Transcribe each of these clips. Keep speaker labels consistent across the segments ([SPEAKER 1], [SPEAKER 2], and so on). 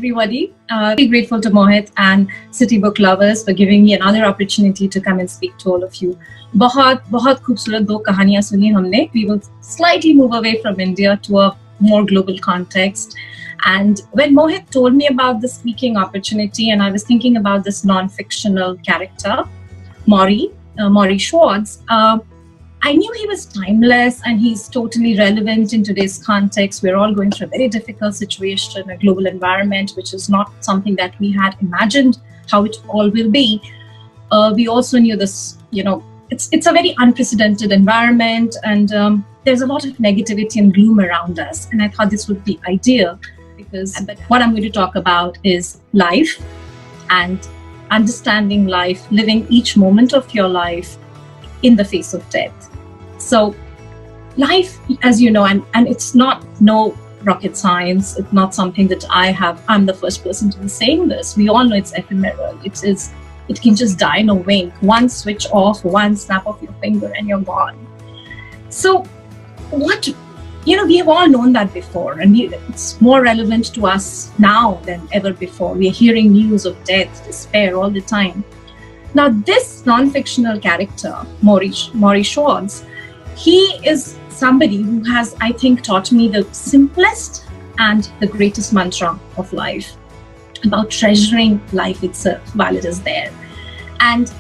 [SPEAKER 1] everybody. Very grateful to Mohit and City Book Lovers for giving me another opportunity to come and speak to all of you. बहुत खूबसूरत दो कहानियां सुनी हमने. We will slightly move away from India to a more global context. And when Mohit told me about the speaking opportunity, and I was thinking about this non-fictional character, Morrie Schwartz, I knew he was timeless and he's totally relevant in today's context. We're all going through a very difficult situation, a global environment, which is not something that we had imagined how it all will be. We also knew this, it's a very unprecedented environment, and there's a lot of negativity and gloom around us. And I thought this would be ideal because what I'm going to talk about is life and understanding life, living each moment of your life in the face of death. So life, as you know, and it's not no rocket science. It's not something that I'm the first person to be saying this. We all know it's ephemeral. It can just die in a wink. One switch off, one snap of your finger and you're gone. So we have all known that before, and it's more relevant to us now than ever before. We are hearing news of death, despair all the time. Now, this non-fictional character, Morrie Schwartz, he is somebody who has, I think, taught me the simplest and the greatest mantra of life, about treasuring life itself while it is there. And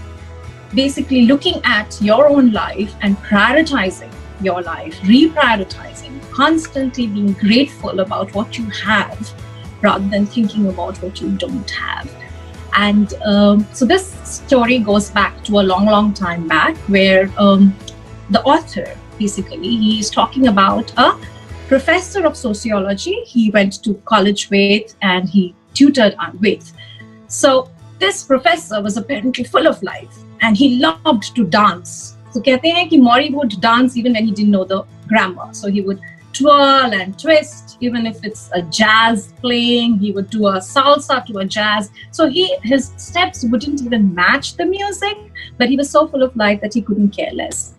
[SPEAKER 1] basically looking at your own life and prioritizing your life, reprioritizing, constantly being grateful about what you have rather than thinking about what you don't have. And so this story goes back to a long time back, where the author, basically, he's talking about a professor of sociology he went to college with and he tutored with. So this professor was apparently full of life and he loved to dance. So कहते हैं कि Morrie would dance even when he didn't know the grammar. So he would twirl and twist, even if it's a jazz playing, he would do a salsa to a jazz. So his steps wouldn't even match the music, but he was so full of life that he couldn't care less.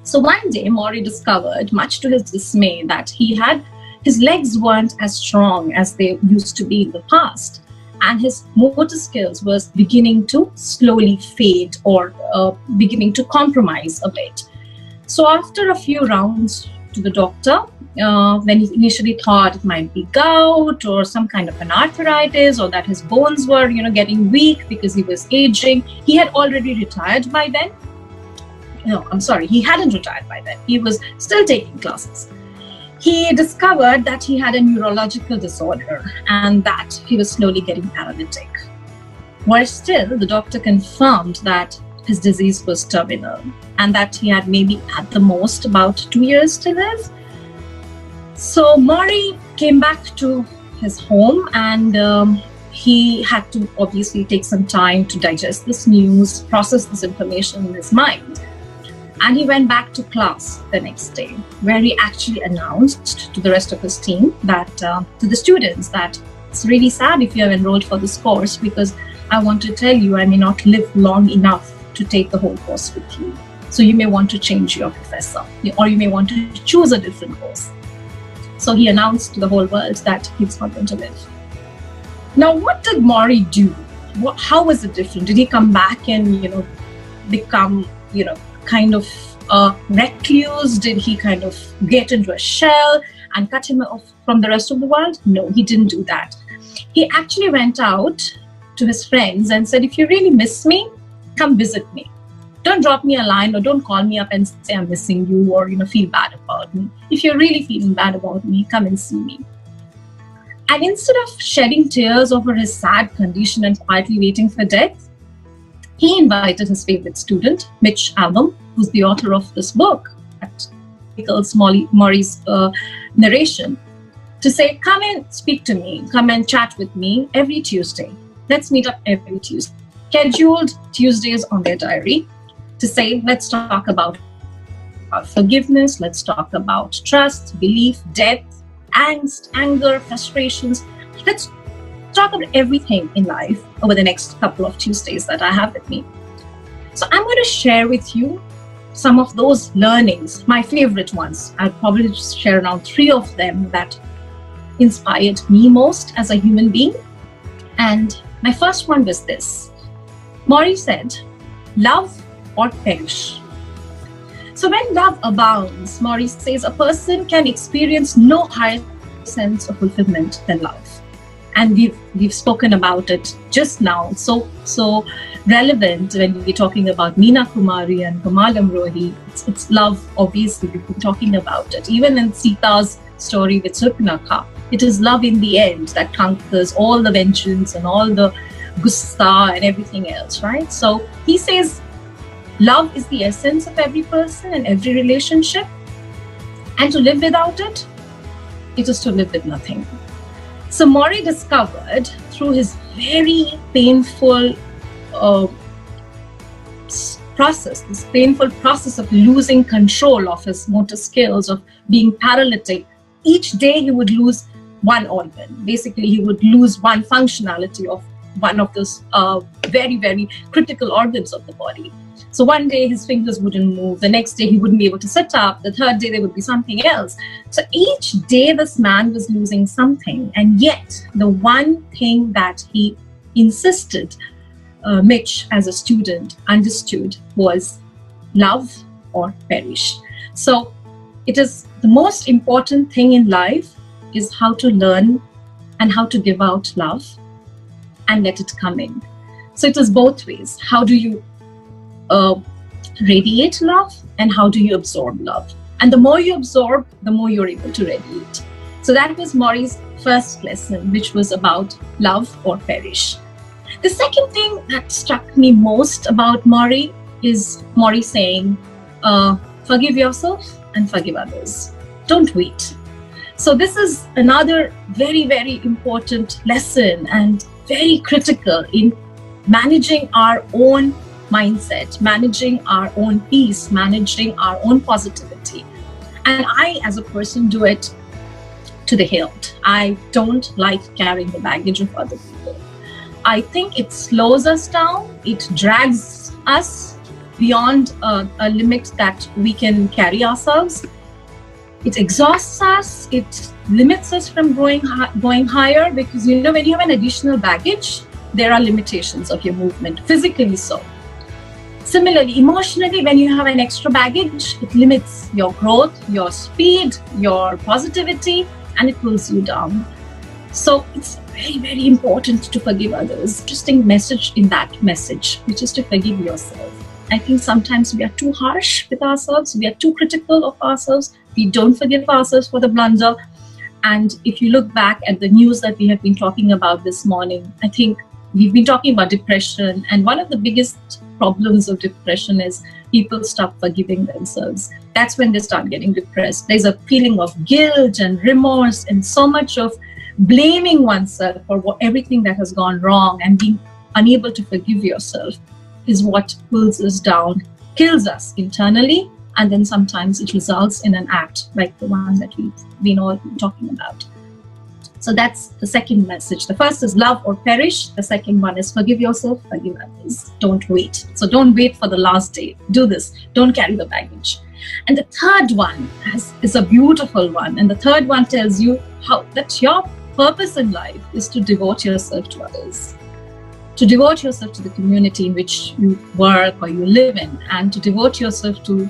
[SPEAKER 1] So one day, Morrie discovered, much to his dismay, that his legs weren't as strong as they used to be in the past, and his motor skills was beginning to slowly fade or beginning to compromise a bit. So after a few rounds to the doctor, when he initially thought it might be gout or some kind of an arthritis, or that his bones were, getting weak because he was aging. He had already retired by then. No, I'm sorry, he hadn't retired by then. He was still taking classes. He discovered that he had a neurological disorder and that he was slowly getting paralytic. Worse still, the doctor confirmed that his disease was terminal and that he had maybe at the most about 2 years to live. So Morrie came back to his home and he had to obviously take some time to digest this news, process this information in his mind. And he went back to class the next day, where he actually announced to the rest of his team that, to the students, that it's really sad if you have enrolled for this course, because I want to tell you I may not live long enough to take the whole course with you. So you may want to change your professor, or you may want to choose a different course. So he announced to the whole world that he's not going to live. Now, what did Morrie do? How was it different? Did he come back and, become, kind of recluse? Did he kind of get into a shell and cut him off from the rest of the world? No, he didn't do that. He actually went out to his friends and said, if you really miss me, come visit me. Don't drop me a line or don't call me up and say I'm missing you or, feel bad about me. If you're really feeling bad about me, come and see me. And instead of shedding tears over his sad condition and quietly waiting for death, he invited his favorite student, Mitch Albom, who's the author of this book, that Nicholas Morrie's narration, to say, come and speak to me, come and chat with me every Tuesday. Let's meet up every Tuesday. Scheduled Tuesdays on their diary to say, let's talk about forgiveness, let's talk about trust, belief, death, angst, anger, frustrations. Let's talk about everything in life over the next couple of Tuesdays that I have with me. So I'm going to share with you some of those learnings, my favorite ones. I'll probably just share around 3 of them that inspired me most as a human being. And my first one was this. Morrie said, love or perish. So when love abounds, Morrie says, a person can experience no higher sense of fulfillment than love. And we've spoken about it just now. So relevant when we're talking about Meena Kumari and Kamalam Rohi. It's love, obviously, we've been talking about it. Even in Sita's story with Surpanakha, it is love in the end that conquers all the vengeance and all the gusta and everything else, right? So he says, love is the essence of every person and every relationship. And to live without it, it is to live with nothing. So Morrie discovered through his very painful process, this painful process of losing control of his motor skills, of being paralytic. Each day he would lose one organ. Basically, he would lose one functionality of one of those very, very critical organs of the body. So one day his fingers wouldn't move, the next day he wouldn't be able to sit up, the third day there would be something else. So each day this man was losing something, and yet the one thing that he insisted Mitch as a student understood was love or perish. So it is the most important thing in life is how to learn and how to give out love and let it come in. So it is both ways. How do you radiate love and how do you absorb love? And the more you absorb, the more you're able to radiate. So that was Morrie's first lesson, which was about love or perish. The second thing that struck me most about Morrie is Morrie saying, forgive yourself and forgive others. Don't wait. So this is another very, very important lesson and very critical in managing our own mindset, managing our own peace, managing our own positivity. And I, as a person, do it to the hilt. I don't like carrying the baggage of other people. I think it slows us down. It drags us beyond a limit that we can carry ourselves. It exhausts us. It limits us from going higher, because, you know, when you have an additional baggage, there are limitations of your movement, physically so. Similarly, emotionally, when you have an extra baggage, it limits your growth, your speed, your positivity, and it pulls you down. So it's very, very important to forgive others. Interesting message in that message, which is to forgive yourself. I think sometimes we are too harsh with ourselves. We are too critical of ourselves. We don't forgive ourselves for the blunder. And if you look back at the news that we have been talking about this morning, I think we've been talking about depression. And one of the biggest problems of depression is people stop forgiving themselves. That's when they start getting depressed. There's a feeling of guilt and remorse and so much of blaming oneself for everything that has gone wrong, and being unable to forgive yourself is what pulls us down, kills us internally, and then sometimes it results in an act like the one that we've been all talking about. So that's the second message. The first is love or perish. The second one is forgive yourself, forgive others. Don't wait. So don't wait for the last day. Do this. Don't carry the baggage. And the third one is a beautiful one. And the third one tells you how that your purpose in life is to devote yourself to others, to devote yourself to the community in which you work or you live in, and to devote yourself to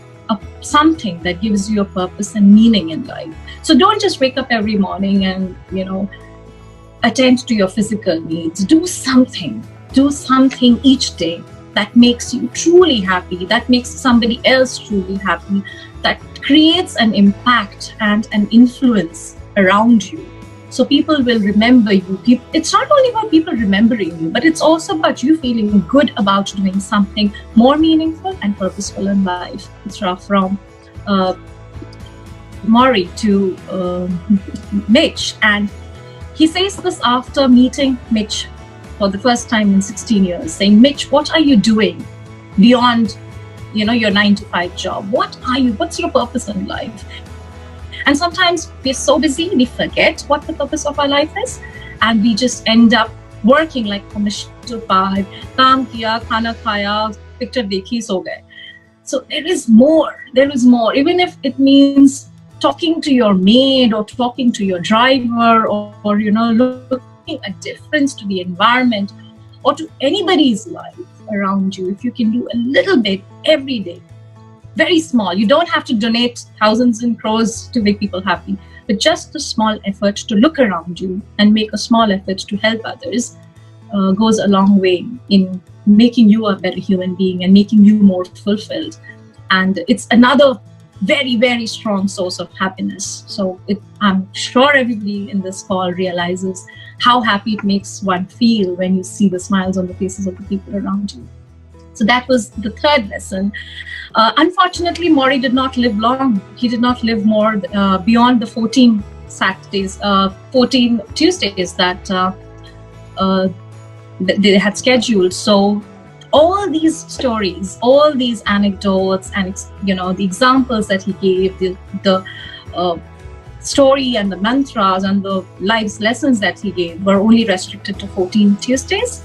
[SPEAKER 1] something that gives you a purpose and meaning in life. So don't just wake up every morning and, attend to your physical needs. Do something each day that makes you truly happy, that makes somebody else truly happy, that creates an impact and an influence around you. So people will remember you. It's not only about people remembering you, but it's also about you feeling good about doing something more meaningful and purposeful in life. It's from Morrie to Mitch. And he says this after meeting Mitch for the first time in 16 years, saying, Mitch, what are you doing beyond, your 9-to-5 job? What's your purpose in life? And sometimes we're so busy, we forget what the purpose of our life is. And we just end up working like from 9 to 5. Kaam kiya, khana khaya, picture dekhi, so gaye. So there is more. Even if it means talking to your maid or talking to your driver, or looking a difference to the environment or to anybody's life around you, if you can do a little bit every day, very small. You don't have to donate thousands and crores to make people happy, but just a small effort to look around you and make a small effort to help others goes a long way in making you a better human being and making you more fulfilled. And it's another very, very strong source of happiness. So I'm sure everybody in this call realizes how happy it makes one feel when you see the smiles on the faces of the people around you. So that was the third lesson. Unfortunately, Morrie did not live long. He did not live more beyond the 14 Tuesdays that they had scheduled. So all these stories, all these anecdotes, and the examples that he gave, the story and the mantras and the life's lessons that he gave were only restricted to 14 Tuesdays.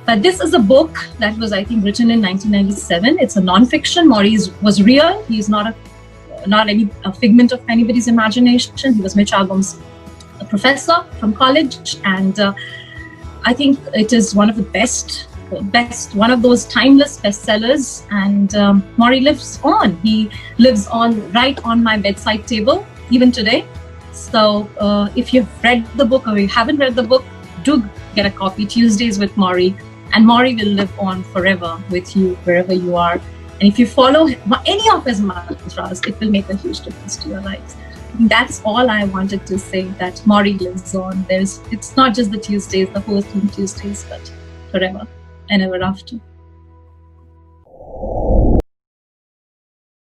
[SPEAKER 1] But this is a book that was, I think, written in 1997. It's a non-fiction. Morrie was real. He's not a figment of anybody's imagination. He was Mitch Albom's professor from college, and I think it is one of the best, one of those timeless bestsellers. And Morrie lives on. He lives on right on my bedside table, even today. So if you've read the book or you haven't read the book, do get a copy. Tuesdays with Morrie. And Morrie will live on forever with you, wherever you are. And if you follow any of his mantras, it will make a huge difference to your lives. That's all I wanted to say, that Morrie lives on. It's not just the Tuesdays, the 14 Tuesdays, but forever and ever after.